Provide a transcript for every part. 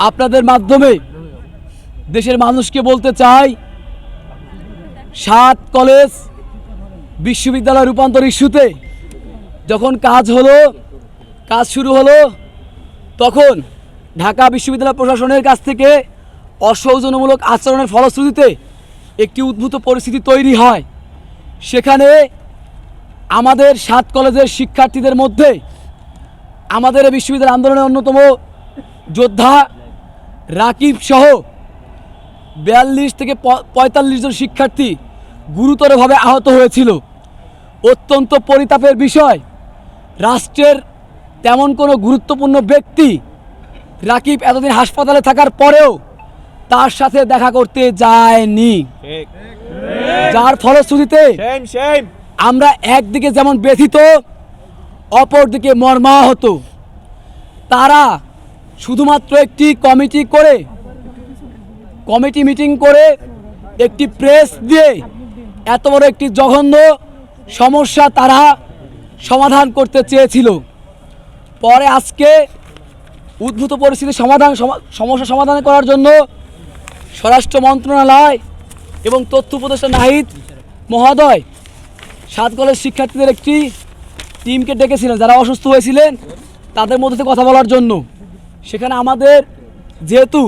আপনাদের মাধ্যমে দেশের মানুষকে বলতে চাই, 7 কলেজ বিশ্ববিদ্যালয় রূপান্তর ইস্যুতে যখন কাজ শুরু হলো তখন ঢাকা বিশ্ববিদ্যালয় প্রশাসনের কাছ থেকে অসৌজন্যমূলক আচরণের ফলশ্রুতিতে একটি উদ্ভূত পরিস্থিতি তৈরি হয়। সেখানে আমাদের 7 কলেজের শিক্ষার্থীদের মধ্যে আমাদের বিশ্ববিদ্যালয় আন্দোলনের অন্যতম যোদ্ধা রাকিব সহ 42 থেকে 45 জন শিক্ষার্থী গুরুতরভাবে আহত হয়েছিল। অত্যন্ত পরিতাপের বিষয়, রাষ্ট্রের তেমন কোনো গুরুত্বপূর্ণ ব্যক্তি রাকিব এতদিন হাসপাতালে থাকার পরেও তার সাথে দেখা করতে যায়নি। যার ফলশ্রুতিতে আমরা একদিকে যেমন ব্যথিত, অপরদিকে মর্মাহত। তারা শুধুমাত্র একটি কমিটি মিটিং করে একটি প্রেস দিয়ে এত বড় একটি জঘন্য সমস্যা তারা সমাধান করতে চেয়েছিল। পরে আজকে উদ্ভূত পরিস্থিতি সমস্যা সমাধান করার জন্য স্বরাষ্ট্র মন্ত্রণালয় এবং তথ্য উপদেষ্টা নাহিদ মহোদয় 7 কলেজ শিক্ষার্থীদের একটি টিমকে ডেকেছিলেন, যারা অসুস্থ হয়েছিলেন তাদের মধ্যে কথা বলার জন্য। সেখানে আমাদের যেহেতু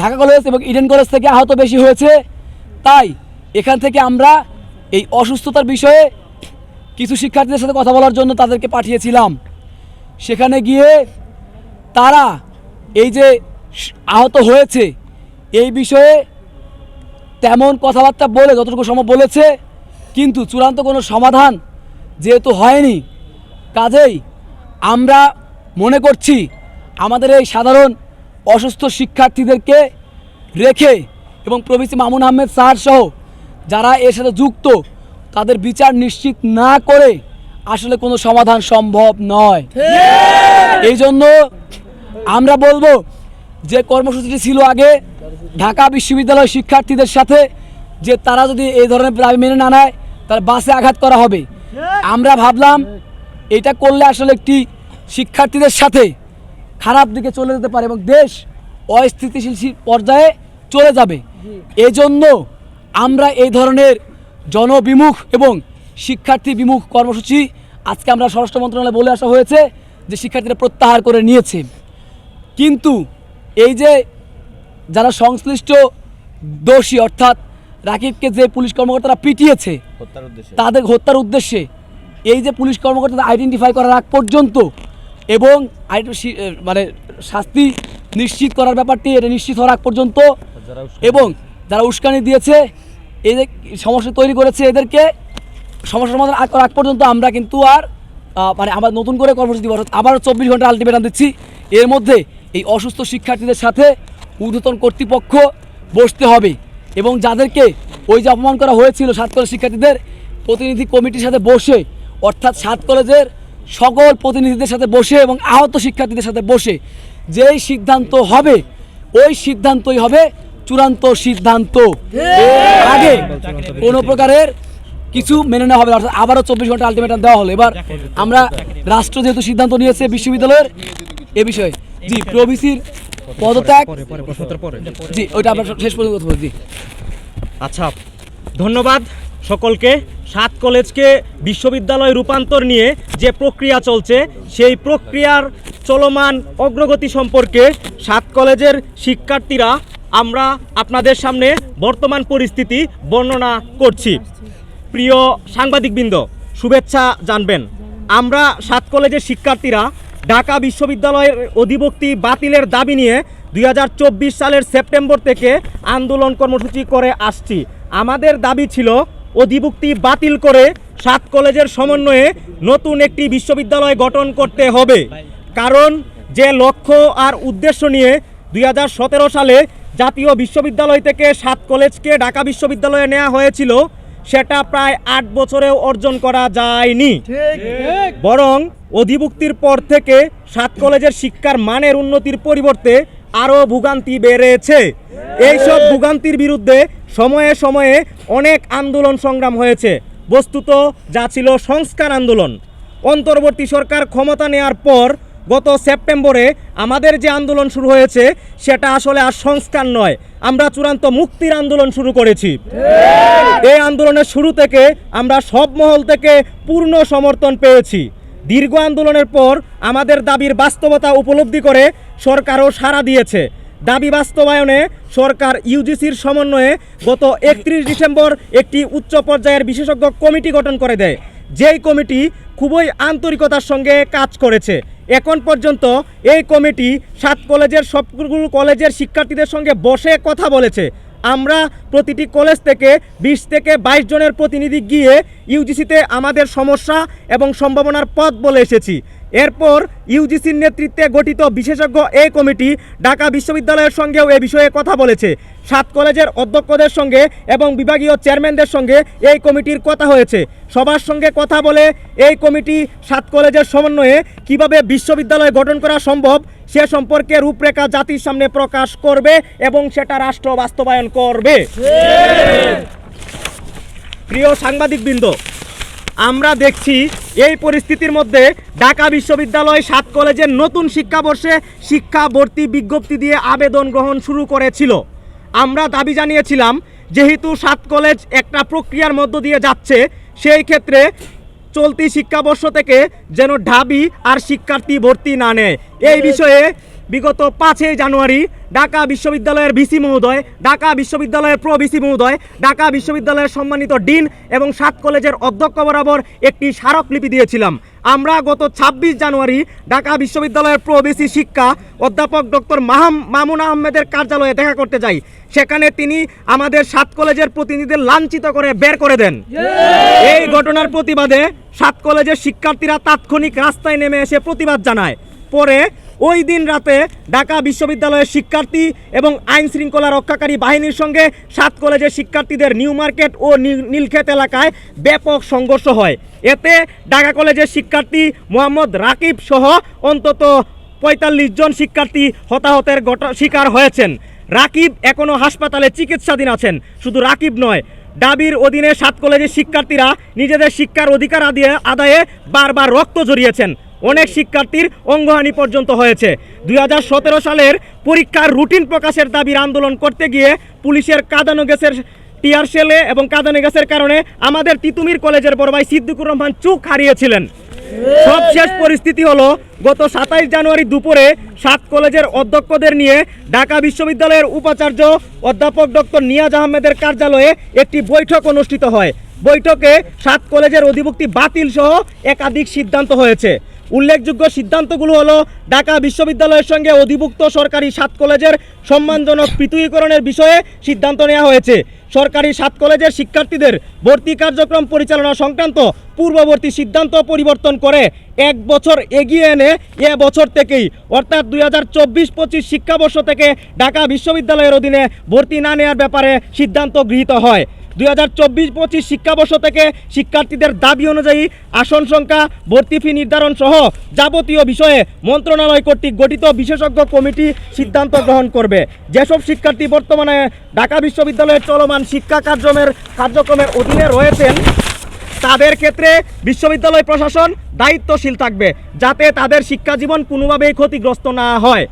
ঢাকা কলেজ এবং ইডেন কলেজ থেকে আহত বেশি হয়েছে, তাই এখান থেকে আমরা এই অসুস্থতার বিষয়ে কিছু শিক্ষার্থীদের সাথে কথা বলার জন্য তাদেরকে পাঠিয়েছিলাম। সেখানে গিয়ে তারা এই যে আহত হয়েছে এই বিষয়ে তেমন কথাবার্তা বলে যতটুকু সম্ভব বলেছে, কিন্তু চূড়ান্ত কোনো সমাধান যেহেতু হয়নি, কাজেই আমরা মনে করছি আমাদের এই সাধারণ অসুস্থ শিক্ষার্থীদেরকে রেখে এবং প্রভিসি মামুন আহমেদ স্যার সহ যারা এর সাথে যুক্ত তাদের বিচার নিশ্চিত না করে আসলে কোনো সমাধান সম্ভব নয়। এই জন্য আমরা বলবো যে কর্মসূচিটি ছিল আগে ঢাকা বিশ্ববিদ্যালয় শিক্ষার্থীদের সাথে, যে তারা যদি এই ধরনের দাবি মেনে না নেয় তার বাসে আঘাত করা হবে। আমরা ভাবলাম এটা করলে আসলে একটি শিক্ষার্থীদের সাথে খারাপ দিকে চলে যেতে পারে এবং দেশ অস্থিতিশীল পর্যায়ে চলে যাবে। এজন্য আমরা এই ধরনের জনবিমুখ এবং শিক্ষার্থী বিমুখ কর্মসূচি আজকে আমরা স্বরাষ্ট্র মন্ত্রণালয়ে বলে আসা হয়েছে যে শিক্ষার্থীরা প্রত্যাহার করে নিয়েছে। কিন্তু এই যে যারা সংশ্লিষ্ট দোষী অর্থাৎ রাকিবকে যে পুলিশ কর্মকর্তারা পিটিয়েছে তাদের হত্যার উদ্দেশ্যে এই যে পুলিশ কর্মকর্তাদের আইডেন্টিফাই করার আগ পর্যন্ত এবং মানে শাস্তি নিশ্চিত করার ব্যাপারটি এটা নিশ্চিত হওয়ার আগ পর্যন্ত এবং যারা উস্কানি দিয়েছে এই যে সমস্যা তৈরি করেছে এদেরকে সমস্যার সমাধান করার আগ পর্যন্ত আমরা কিন্তু আর মানে আমরা নতুন করে কর্মসূচি দিব, আবারও 24 ঘন্টা আলটিমেটাম দিচ্ছি। এর মধ্যে এই অসুস্থ শিক্ষার্থীদের সাথে ঊর্ধ্বতন কর্তৃপক্ষ বসতে হবে এবং যাদেরকে ওই যে অপমান করা হয়েছিল 7 কলেজ শিক্ষার্থীদের প্রতিনিধি কমিটির সাথে বসে, অর্থাৎ 7 কলেজের সকল প্রতিনিধিদের সাথে বসে এবং আহত শিক্ষার্থীদের সাথে বসে যেই সিদ্ধান্ত হবে ওই সিদ্ধান্তই হবে চূড়ান্ত সিদ্ধান্ত। আগে কোনো প্রকারের কিছু মেনে নেওয়া হবে না, অর্থাৎ আবারও 24 ঘন্টা আলটিমেটাম দেওয়া হলো। এবার আমরা রাষ্ট্র যেহেতু সিদ্ধান্ত নিয়েছে বিশ্ববিদ্যালয়ের এ বিষয়ে, জি প্রভিসির পদত্যাগ, জি ওইটা আমরা শেষ পর্যন্ত কথা বলছি। আচ্ছা, ধন্যবাদ সকলকে। 7 কলেজকে বিশ্ববিদ্যালয় রূপান্তর নিয়ে যে প্রক্রিয়া চলছে সেই প্রক্রিয়ার চলমান অগ্রগতি সম্পর্কে 7 কলেজের শিক্ষার্থীরা আমরা আপনাদের সামনে বর্তমান পরিস্থিতি বর্ণনা করছি। প্রিয় সাংবাদিকবৃন্দ, শুভেচ্ছা জানবেন। আমরা 7 কলেজের শিক্ষার্থীরা ঢাকা বিশ্ববিদ্যালয়ের অধিভুক্তি বাতিলের দাবি নিয়ে 2024 সালের সেপ্টেম্বর থেকে আন্দোলন কর্মসূচি করে আসছি। আমাদের দাবি ছিল অধিভুক্তি বাতিল করে 7 কলেজের সমন্বয়ে নতুন একটি বিশ্ববিদ্যালয় গঠন করতে হবে। কারণ যে লক্ষ্য আর উদ্দেশ্য নিয়ে 2017 সালে জাতীয় বিশ্ববিদ্যালয় থেকে 7 কলেজকে ঢাকা বিশ্ববিদ্যালয়ে নেওয়া হয়েছিল সেটা প্রায় 8 বছরেও অর্জন করা যায়নি। বরং অধিভুক্তির পর থেকে 7 কলেজের শিক্ষার মানের উন্নতির পরিবর্তে আরও ভোগান্তি বেড়েছে। এইসব ভোগান্তির বিরুদ্ধে সময়ে সময়ে অনেক আন্দোলন সংগ্রাম হয়েছে। বস্তুত যা ছিল সংস্কার আন্দোলন। অন্তর্বর্তী সরকার ক্ষমতা নেয়ার পর গত সেপ্টেম্বরে আমাদের যে আন্দোলন শুরু হয়েছে সেটা আসলে আর সংস্কার নয়, আমরা চূড়ান্ত মুক্তির আন্দোলন শুরু করেছি। এই আন্দোলনের শুরু থেকে আমরা সব মহল থেকে পূর্ণ সমর্থন পেয়েছি। দীর্ঘ আন্দোলনের পর আমাদের দাবির বাস্তবতা উপলব্ধি করে সরকারও সাড়া দিয়েছে। দাবি বাস্তবায়নে সরকার ইউজিসির সমন্বয়ে গত 31 ডিসেম্বর একটি উচ্চ পর্যায়ের বিশেষজ্ঞ কমিটি গঠন করে দেয়, যেই কমিটি খুবই আন্তরিকতার সঙ্গে কাজ করেছে। এখন পর্যন্ত এই কমিটি 7 কলেজের সবগুলো কলেজের শিক্ষার্থীদের সঙ্গে বসে কথা বলেছে। আমরা প্রতিটি কলেজ থেকে 20 থেকে 22 জনের প্রতিনিধি গিয়ে ইউজিসিতে আমাদের সমস্যা এবং সম্ভাবনার পথ বলে এসেছি। এরপর ইউজিসির নেতৃত্বে গঠিত বিশেষজ্ঞ এই কমিটি ঢাকা বিশ্ববিদ্যালয়ের সঙ্গেও এ বিষয়ে কথা বলেছে। 7 কলেজের অধ্যক্ষদের সঙ্গে এবং বিভাগীয় চেয়ারম্যানদের সঙ্গে এই কমিটির কথা হয়েছে। সবার সঙ্গে কথা বলে এই কমিটি 7 কলেজের সমন্বয়ে কিভাবে বিশ্ববিদ্যালয় গঠন করা সম্ভব সে সম্পর্কে রূপরেখা জাতির সামনে প্রকাশ করবে এবং সেটা রাষ্ট্র বাস্তবায়ন করবে। প্রিয় সাংবাদিকবৃন্দ, আমরা দেখছি এই পরিস্থিতির মধ্যে ঢাকা বিশ্ববিদ্যালয় 7 কলেজের নতুন শিক্ষাবর্ষে শিক্ষা ভর্তি বিজ্ঞপ্তি দিয়ে আবেদন গ্রহণ শুরু করেছিল। আমরা দাবি জানিয়েছিলাম যেহেতু 7 কলেজ একটা প্রক্রিয়ার মধ্য দিয়ে যাচ্ছে, সেই ক্ষেত্রে চলতি শিক্ষাবর্ষ থেকে যেন ঢাবি আর শিক্ষার্থী ভর্তি না নেয়। এই বিষয়ে বিগত 5 জানুয়ারি ঢাকা বিশ্ববিদ্যালয়ের ভিসি মহোদয়, ঢাকা বিশ্ববিদ্যালয়ের প্রো ভিসি মহোদয়, ঢাকা বিশ্ববিদ্যালয়ের সম্মানিত ডিন এবং 7 কলেজের অধ্যক্ষ বরাবর একটি স্মারকলিপি দিয়েছিলাম। আমরা গত 26 জানুয়ারি ঢাকা বিশ্ববিদ্যালয়ের প্রো ভিসি শিক্ষা অধ্যাপক ডক্টর মামুন আহমেদের কার্যালয়ে দেখা করতে যাই। সেখানে তিনি আমাদের 7 কলেজের প্রতিনিধিদের লাঞ্ছিত করে বের করে দেন। এই ঘটনার প্রতিবাদে 7 কলেজের শিক্ষার্থীরা তাৎক্ষণিক রাস্তায় নেমে এসে প্রতিবাদ জানায়। পরে ওই দিন রাতে ঢাকা বিশ্ববিদ্যালয়ের শিক্ষার্থী এবং আইন শৃঙ্খলা রক্ষাকারী বাহিনীর সঙ্গে 7 কলেজের শিক্ষার্থীদের নিউ মার্কেট ও নীলক্ষেত এলাকায় ব্যাপক সংঘর্ষ হয়। এতে ঢাকা কলেজের শিক্ষার্থী মোহাম্মদ রাকিব সহ অন্তত 45 জন শিক্ষার্থী হতাহতের শিকার হয়েছেন। রাকিব এখনও হাসপাতালে চিকিৎসাধীন আছেন। শুধু রাকিব নয়, দাবির অধীনে 7 কলেজের শিক্ষার্থীরা নিজেদের শিক্ষার অধিকার আদায়ে বারবার রক্ত ঝরিয়েছেন। অনেক শিক্ষার্থীর অঙ্গহানি পর্যন্ত হয়েছে। 2017 সালের পরীক্ষার রুটিন প্রকাশের দাবির আন্দোলন করতে গিয়ে পুলিশের কাঁদানো গ্যাসের টিয়ার শেলে এবং কাঁদানো গ্যাসের কারণে আমাদের তিতুমির কলেজের বড় ভাই সিদ্দিকুর রহমান চোখ হারিয়েছিলেন। সবশেষ পরিস্থিতি হলো গত 27 জানুয়ারি দুপুরে 7 কলেজের অধ্যক্ষদের নিয়ে ঢাকা বিশ্ববিদ্যালয়ের উপাচার্য অধ্যাপক ডক্টর নিয়াজ আহমেদের কার্যালয়ে একটি বৈঠক অনুষ্ঠিত হয়। বৈঠকে 7 কলেজের অধিভুক্তি বাতিল সহ একাধিক সিদ্ধান্ত হয়েছে। উল্লেখযোগ্য সিদ্ধান্তগুলো হলো ঢাকা বিশ্ববিদ্যালয়ের সঙ্গে অধিভুক্ত সরকারি 7 কলেজের সম্মানজনক পৃথকীকরণের বিষয়ে সিদ্ধান্ত নেওয়া হয়েছে। সরকারি 7 কলেজের শিক্ষার্থীদের ভর্তি কার্যক্রম পরিচালনা সংক্রান্ত পূর্ববর্তী সিদ্ধান্ত পরিবর্তন করে 1 বছর এগিয়ে এনে এ বছর থেকেই অর্থাৎ 2024-25 শিক্ষাবর্ষ থেকে ঢাকা বিশ্ববিদ্যালয়ের অধীনে ভর্তি না নেওয়ার ব্যাপারে সিদ্ধান্ত গৃহীত হয়। 2024-25 শিক্ষাবর্ষ থেকে শিক্ষার্থীদের দাবি অনুযায়ী আসন সংখ্যা, ভর্তি ফি নির্ধারণ সহ যাবতীয় বিষয়ে মন্ত্রণালয় কর্তৃক গঠিত বিশেষজ্ঞ কমিটি সিদ্ধান্ত গ্রহণ করবে। যেসব শিক্ষার্থী বর্তমানে ঢাকা বিশ্ববিদ্যালয়ের চলমান শিক্ষা কার্যক্রমের অধীনে রয়েছেন তাদের ক্ষেত্রে বিশ্ববিদ্যালয় প্রশাসন দায়িত্বশীল থাকবে যাতে তাদের শিক্ষা জীবন কোনোভাবেই ক্ষতিগ্রস্ত না হয়।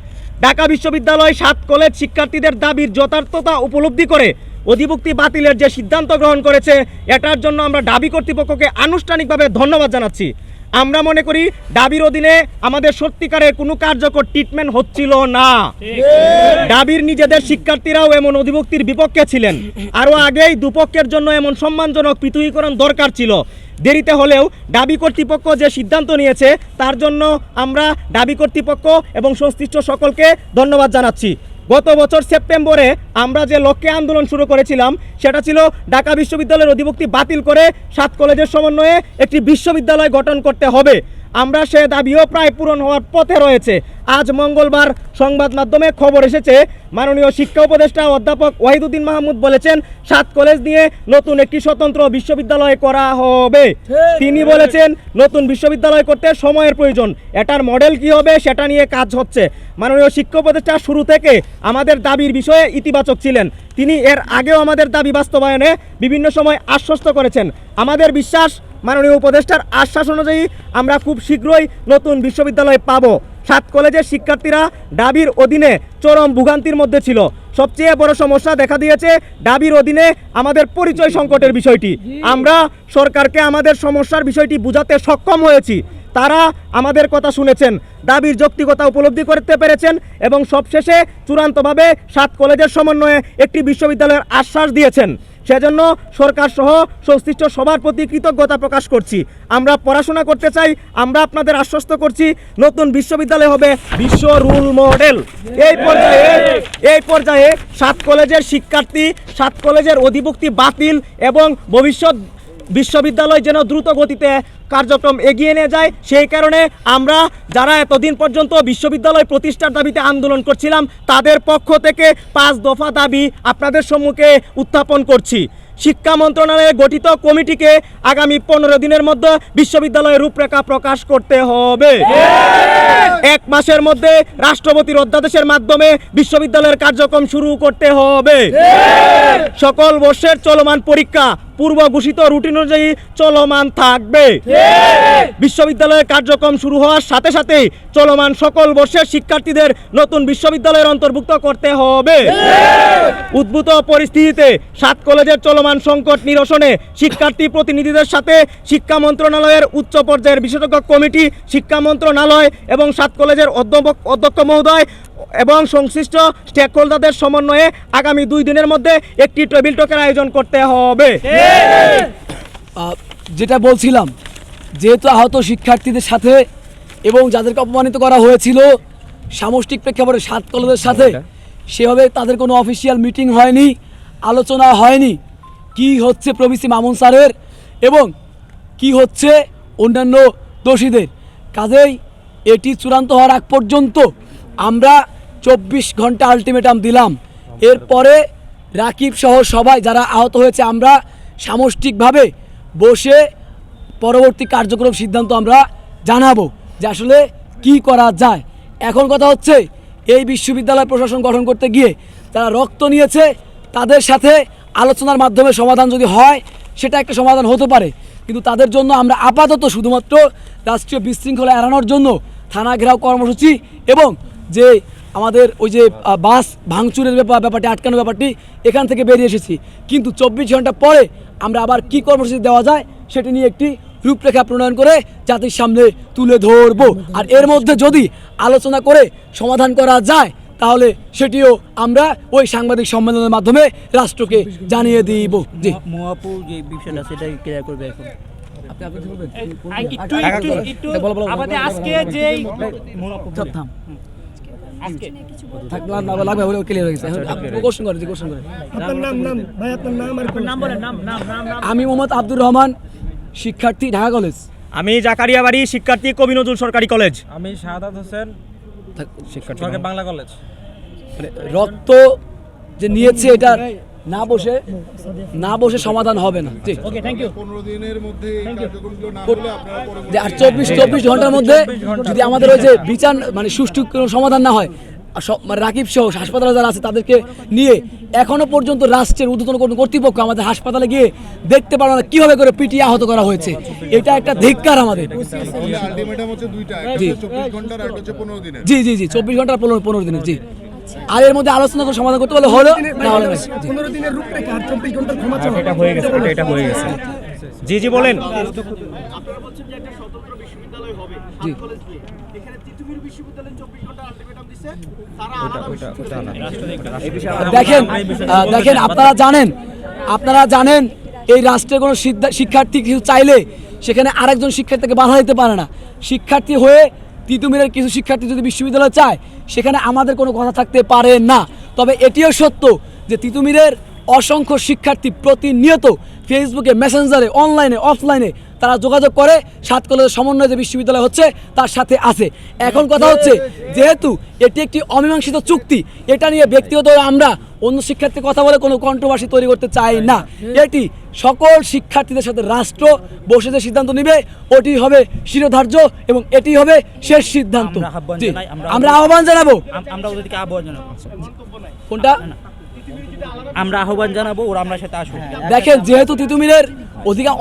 ঢাকা বিশ্ববিদ্যালয় 7 কলেজ শিক্ষার্থীদের দাবির যথার্থতা উপলব্ধি করে অধিভুক্তি বাতিলের যে সিদ্ধান্ত গ্রহণ করেছে এটার জন্য আমরা দাবি কর্তৃপক্ষকে আনুষ্ঠানিকভাবে ধন্যবাদ জানাচ্ছি। আমরা মনে করি দাবির অধীনে আমাদের সত্যিকারের কোনো কার্যকর ট্রিটমেন্ট হচ্ছিল না। দাবির নিজেদের শিক্ষার্থীরাও এমন অধিভুক্তির বিপক্ষে ছিলেন। আরও আগেই দুপক্ষের জন্য এমন সম্মানজনক পৃথকীকরণ দরকার ছিল। দেরিতে হলেও দাবি কর্তৃপক্ষ যে সিদ্ধান্ত নিয়েছে তার জন্য আমরা দাবি কর্তৃপক্ষ এবং সংশ্লিষ্ট সকলকে ধন্যবাদ জানাচ্ছি। গত বছর সেপ্টেম্বরে আমরা যে লক্ষ্যে আন্দোলন শুরু করেছিলাম সেটা ছিল ঢাকা বিশ্ববিদ্যালয়ের অধিভুক্তি বাতিল করে 7 কলেজের সমন্বয়ে একটি বিশ্ববিদ্যালয় গঠন করতে হবে। আমরা সে দাবিও প্রায় পূরণ হওয়ার পথে রয়েছে। আজ মঙ্গলবার সংবাদ মাধ্যমে খবর এসেছে মাননীয় শিক্ষা উপদেষ্টা অধ্যাপক ওয়াহিদুদ্দিন মাহমুদ বলেছেন 7 কলেজ নিয়ে নতুন একটি স্বতন্ত্র বিশ্ববিদ্যালয় করা হবে। তিনি বলেছেন নতুন বিশ্ববিদ্যালয় করতে সময়ের প্রয়োজন, এটার মডেল কি হবে সেটা নিয়ে কাজ হচ্ছে। মাননীয় শিক্ষা উপদেষ্টা শুরু থেকে আমাদের দাবির বিষয়ে ইতিবাচক ছিলেন। তিনি এর আগেও আমাদের দাবি বাস্তবায়নে বিভিন্ন সময় আশ্বস্ত করেছেন। আমাদের বিশ্বাস মাননীয় উপদেষ্টার আশ্বাস অনুযায়ী আমরা খুব শীঘ্রই নতুন বিশ্ববিদ্যালয় পাব। সাত কলেজের শিক্ষার্থীরা ঢাবির অধীনে চরম ভোগান্তির মধ্যে ছিল। সবচেয়ে বড় সমস্যা দেখা দিয়েছে ঢাবির অধীনে আমাদের পরিচয় সংকটের বিষয়টি। আমরা সরকারকে আমাদের সমস্যার বিষয়টি বোঝাতে সক্ষম হয়েছি, তারা আমাদের কথা শুনেছেন, দাবির যৌক্তিকতা উপলব্ধি করতে পেরেছেন এবং সবশেষে চূড়ান্তভাবে সাত কলেজের সমন্বয়ে একটি বিশ্ববিদ্যালয়ের আশ্বাস দিয়েছেন। সেজন্য সরকার সহ সংশ্লিষ্ট সবার প্রতি কৃতজ্ঞতা প্রকাশ করছি। আমরা পড়াশোনা করতে চাই, আমরা আপনাদের আশ্বস্ত করছি নতুন বিশ্ববিদ্যালয় হবে বিশ্ব রুল মডেল। এই পর্যায়ে সাত কলেজের শিক্ষার্থী, সাত কলেজের অধিভুক্তি বাতিল এবং ভবিষ্যৎ বিশ্ববিদ্যালয় যেন দ্রুত গতিতে কার্যক্রম এগিয়ে নিয়ে যায়, সেই কারণে আমরা যারা এতদিন পর্যন্ত বিশ্ববিদ্যালয় প্রতিষ্ঠার দাবিতে আন্দোলন করছিলাম তাদের পক্ষ থেকে 5 দফা দাবি আপনাদের সম্মুখে উত্থাপন করছি। শিক্ষা মন্ত্রণালয়ে গঠিত কমিটিকে আগামী 15 দিনের মধ্যে বিশ্ববিদ্যালয়ের রূপরেখা প্রকাশ করতে হবে। 1 মাসের মধ্যে রাষ্ট্রপতির অধ্যাদেশের মাধ্যমে বিশ্ববিদ্যালয়ের কার্যক্রম শুরু করতে হবে। সকল বর্ষের চলমান পরীক্ষা পূর্ব ঘোষিত রুটিন অনুযায়ী চলমান থাকবে। বিশ্ববিদ্যালয়ের কার্যক্রম শুরু হওয়ার সাথে সাথে চলমান সকল বর্ষের শিক্ষার্থীদের নতুন বিশ্ববিদ্যালয়ের অন্তর্ভুক্ত করতে হবে। উদ্ভূত পরিস্থিতিতে সাত কলেজের চলমান সংকট নিরসনে শিক্ষার্থী প্রতিনিধিদের সাথে শিক্ষা মন্ত্রণালয়ের উচ্চ পর্যায়ের বিশেষজ্ঞ কমিটি, শিক্ষা মন্ত্রণালয় এবং সাত কলেজের অধ্যক্ষ মহোদয় এবং সংশ্লিষ্ট স্টেক হোল্ডারদের সমন্বয়ে আগামী 2 দিনের মধ্যে একটি টেবিল টকের আয়োজন করতে হবে। যেটা বলছিলাম, যেহেতু আহত শিক্ষার্থীদের সাথে এবং যাদেরকে অপমানিত করা হয়েছিল সামষ্টিক প্রেক্ষাপটে সাত কলেজের সাথে সেভাবে তাদের কোনো অফিসিয়াল মিটিং হয়নি, আলোচনা হয়নি কি হচ্ছে প্রভিসি মামুন স্যারের এবং কি হচ্ছে অন্যান্য দোষীদের। কাজেই এটি চূড়ান্ত হওয়ার আগ পর্যন্ত আমরা 24 ঘন্টা আলটিমেটাম দিলাম। এরপরে রাকিব সহ সবাই যারা আহত হয়েছে আমরা সামষ্টিকভাবে বসে পরবর্তী কার্যক্রম সিদ্ধান্ত আমরা জানাবো যে আসলে কি করা যায়। এখন কথা হচ্ছে এই বিশ্ববিদ্যালয় প্রশাসন গঠন করতে গিয়ে যারা রক্ত নিয়েছে তাদের সাথে আলোচনার মাধ্যমে সমাধান যদি হয় সেটা একটা সমাধান হতে পারে, কিন্তু তাদের জন্য আমরা আপাতত শুধুমাত্র রাষ্ট্রীয় বিশৃঙ্খলা এড়ানোর জন্য থানা ঘেরাও কর্মসূচি এবং যে আমাদের ওই যে বাস ভাঙচুরের ব্যাপারটি আটকানোর ব্যাপারটি এখান থেকে বেরিয়ে এসেছি। কিন্তু 24 ঘন্টা পরে আমরা আবার কি কর্মসূচি দেওয়া যায় সেটি নিয়ে একটি রূপরেখা প্রণয়ন করে জাতির সামনে তুলে ধরবো। আর এর মধ্যে যদি আলোচনা করে সমাধান করা যায় তাহলে সেটিও আমরা ওই সাংবাদিক সম্মেলনের মাধ্যমে রাষ্ট্রকে জানিয়ে দিব। জি মহাপু যে বিষয়টা সেটা ক্লিয়ার করবে এখন। আমাদের আজকে যে আমি মোহাম্মদ আব্দুর রহমান, শিক্ষার্থী, ঢাকা কলেজ। আমি জাকারিয়া বাড়ি, শিক্ষার্থী, কবি নজরুল সরকারি কলেজ। আমি শাহাদাত হোসেন, শিক্ষার্থী, বাংলা কলেজ। রক্ত যে নিয়েছে এটা না বসে সমাধান হবে না। জি ওকে, থ্যাংক ইউ। 15 দিনের মধ্যে এই কার্যক্রমগুলো না হলে আপনারা পরবর্তী আর 24 ঘন্টার মধ্যে যদি আমাদের ওই যে বিচার মানে সুষ্ঠু কোনো সমাধান না হয়, মানে রাকিব সহ হাসপাতালে যারা আছে তাদেরকে নিয়ে এখনো পর্যন্ত রাষ্ট্রের ঊর্ধ্বতন কোনো কর্তৃপক্ষ আমাদের হাসপাতালে গিয়ে দেখতে পারো না কিভাবে করে পিটিয়ে আহত করা হয়েছে। এটা একটা ধিক্কার আমাদের। আলটিমেটাম হচ্ছে দুইটা, একটা জি। হচ্ছে 24 ঘন্টার আর একটা হচ্ছে 15 দিনের। জি 24 ঘন্টার 15 দিনের। জি আর এর মধ্যে আলোচনা করে সমাধান করতে পারলে হলো, না হলে না। 15 দিনের রূপরেখা আর 24 ঘন্টার ক্ষমা চাওয়া। এটা হয়ে গেছে, এটা হয়ে গেছে। জি জি বলেন। জি দেখেন আপনারা জানেন এই রাষ্ট্রের কোনো শিক্ষার্থী কিছু চাইলে সেখানে আরেকজন শিক্ষার্থীকে বাধা দিতে পারে না। শিক্ষার্থী হয়ে তিতুমিরের কিছু শিক্ষার্থী যদি বিশ্ববিদ্যালয় চায় সেখানে আমাদের কোনো কথা থাকতে পারে না। তবে এটিও সত্য যে তিতুমিরের অসংখ্য শিক্ষার্থী প্রতিনিয়ত ফেসবুকে, মেসেঞ্জারে, অনলাইনে, অফলাইনে তারা যোগাযোগ করে সাত কলেজের সমন্বয়ে যে বিশ্ববিদ্যালয় হচ্ছে তার সাথে আছে। এখন কথা হচ্ছে যেহেতু এটি একটি অমীমাংসিত চুক্তি, এটা নিয়ে ব্যক্তিগত আমরা অন্য শিক্ষার্থীর কথা বলে কোনো কন্ট্রোভার্সি তৈরি করতে চাই না। এটি সকল শিক্ষার্থীদের সাথে রাষ্ট্র বসে যে সিদ্ধান্ত নেবে ওটি হবে শিরোধার্য এবং এটি হবে শেষ সিদ্ধান্ত। আমরা আহ্বান জানাবো। আমরা ওদেরকে আহ্বান জানাবো। কোনটা? আমরা আহ্বান জানাবো, ওরা আমরা সাথে আসবো। দেখেন যেহেতু তিতুমিরের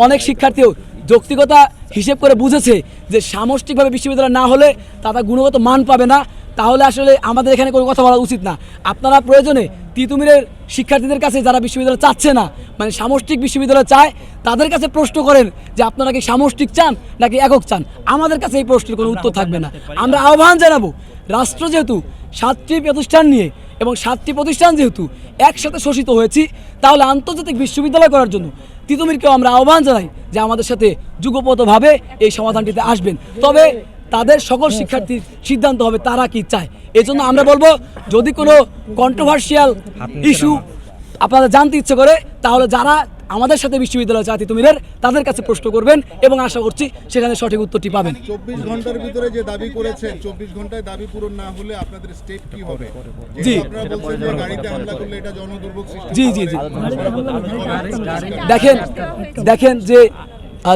অনেক শিক্ষার্থী যৌক্তিকতা হিসেব করে বুঝেছে যে সামষ্টিকভাবে বিশ্ববিদ্যালয় না হলে তারা গুণগত মান পাবে না, তাহলে আসলে আমাদের এখানে কোনো কথা বলা উচিত না। আপনারা প্রয়োজনে তিতুমিরের শিক্ষার্থীদের কাছে যারা বিশ্ববিদ্যালয় চাচ্ছে না, মানে সামষ্টিক বিশ্ববিদ্যালয় চায়, তাদের কাছে প্রশ্ন করেন যে আপনারা কি সামষ্টিক চান নাকি একক চান। আমাদের কাছে এই প্রশ্নের কোনো উত্তর থাকবে না। আমরা আহ্বান জানাবো, রাষ্ট্র যেহেতু 7টি প্রতিষ্ঠান নিয়ে এবং 7টি প্রতিষ্ঠান যেহেতু একসাথে শোষিত হয়েছি, তাহলে আন্তর্জাতিক বিশ্ববিদ্যালয় করার জন্য তিতুমিরকেও আমরা আহ্বান জানাই যে আমাদের সাথে যুগপতভাবে এই সমাধানটিতে আসবেন। তবে তাদের সকল শিক্ষার্থীর সিদ্ধান্ত হবে তারা কি চায়। এই জন্য আমরা বলবো, যদি কোনো কন্ট্রোভার্সিয়াল ইস্যু আপনাদের জানতে ইচ্ছে করে, তাহলে যারা আমাদের সাথে বিশ্ববিদ্যালয় চায় তিতুমিরের, তাদের কাছে প্রশ্ন করবেন এবং আশা করছি সেখানে সঠিক উত্তরটি পাবেন। 24 ঘন্টার ভিতরে যে দাবি করেছেন, 24 ঘন্টায় দাবি পূরণ না হলে আপনাদের স্টেপ কি হবে? জি। আপনারা বলছেন যে গাড়িতে হামলা করলে এটা জনদুর্ভোগ সৃষ্টি জি জি জি দেখেন যে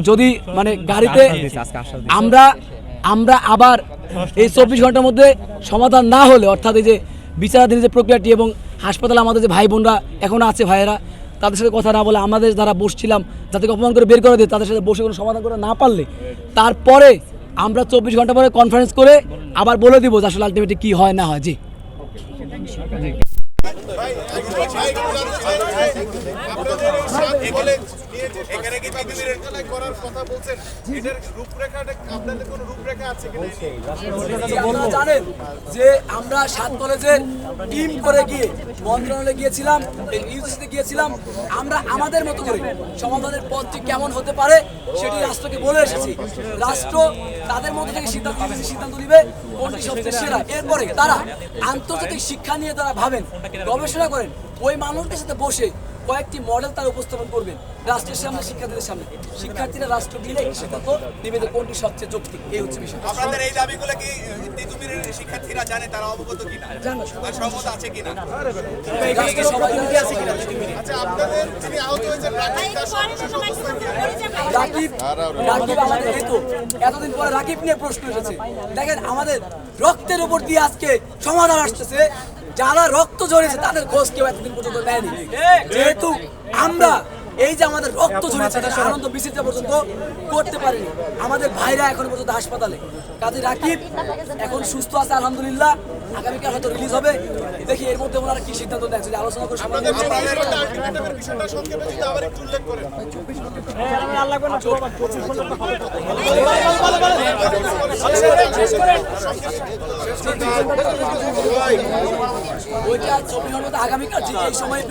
যদি মানে গাড়িতে আমরা আবার এই 24 ঘন্টার মধ্যে সমাধান না হলে, অর্থাৎ এই যে বিচারাধীন যে প্রক্রিয়াটি এবং হাসপাতালে আমাদের যে ভাই বোনরা এখনও আছে, ভাইয়েরা, তাদের সাথে কথা না বলে আমাদের যারা বসছিলাম যাদেরকে অপমান করে বের করে দিয়ে তাদের সাথে বসে কোনো সমাধান করে না পারলে, তারপরে আমরা 24 ঘন্টা পরে কনফারেন্স করে আবার বলে দিব যে আসলে আলটিমেটলি কী হয় না হয়। জি আপনারা জানেন যে আমরা 7 কলেজের টিম করে গিয়ে মন্ত্রণালয়ে গিয়েছিলাম, ইউজিসিতে গিয়েছিলাম। আমরা আমাদের মতো করে সমাধানের পথটি কেমন হতে পারে সেটি রাষ্ট্রকে বলে এসেছি। রাষ্ট্র তাদের মধ্যে থেকে সিদ্ধান্ত নিবে কোনটি সবচেয়ে সেরা। এরপরে তারা আন্তর্জাতিক শিক্ষা নিয়ে তারা ভাবেন, গবেষণা করেন, ওই মানুষদের সাথে বসে কয়েকটি মডেল তারা উপস্থাপন করবেন রাষ্ট্রের সামনে, শিক্ষার্থীদের সামনে। শিক্ষার্থীরা রাষ্ট্র দিলে একটি সিদ্ধান্ত নেবে যে কোনটি সবচেয়ে যৌক্তিক। এই হচ্ছে বিষয়। আপনাদের এই দাবিগুলো কি তিতুমিরের শিক্ষার্থীরা জানে, তারা অবগত কিনা, আর সহমত আছে কিনা? রাষ্ট্রের সবাই জানে আছে কিনা? আচ্ছা, আপনাদের যিনি আহত হয়েছেন রাকিব রাকিব আমাদের এই তো এতদিন পরে রাকিব নিয়ে প্রশ্ন এসেছে। দেখেন, আমাদের রক্তের উপর দিয়ে আজকে সমাধান আসতেছে। যারা রক্ত ঝরেছে তাদের খোঁজ কেউ এতদিন পর্যন্ত নেয়নি। যেহেতু আমরা এই যে আমাদের রক্ত ঝরেছে আনন্দ মিছিলটা পর্যন্ত করতে পারিনি, আমাদের ভাইরা এখন পর্যন্ত হাসপাতালে। কাজে রাকিব এখন সুস্থ আছে আলহামদুলিল্লাহ, আগামীকাল হয়তো রিলিজ হবে। দেখি এর মধ্যে ওনারা কি সিদ্ধান্ত নেয়, যদি আলোচনা করে সমাধান বিষয়টা সংক্ষেপে যদি আবার একটু উল্লেখ করেন। ওইটা 24 ঘন্টা আগামীকাল ঠিক এই সময়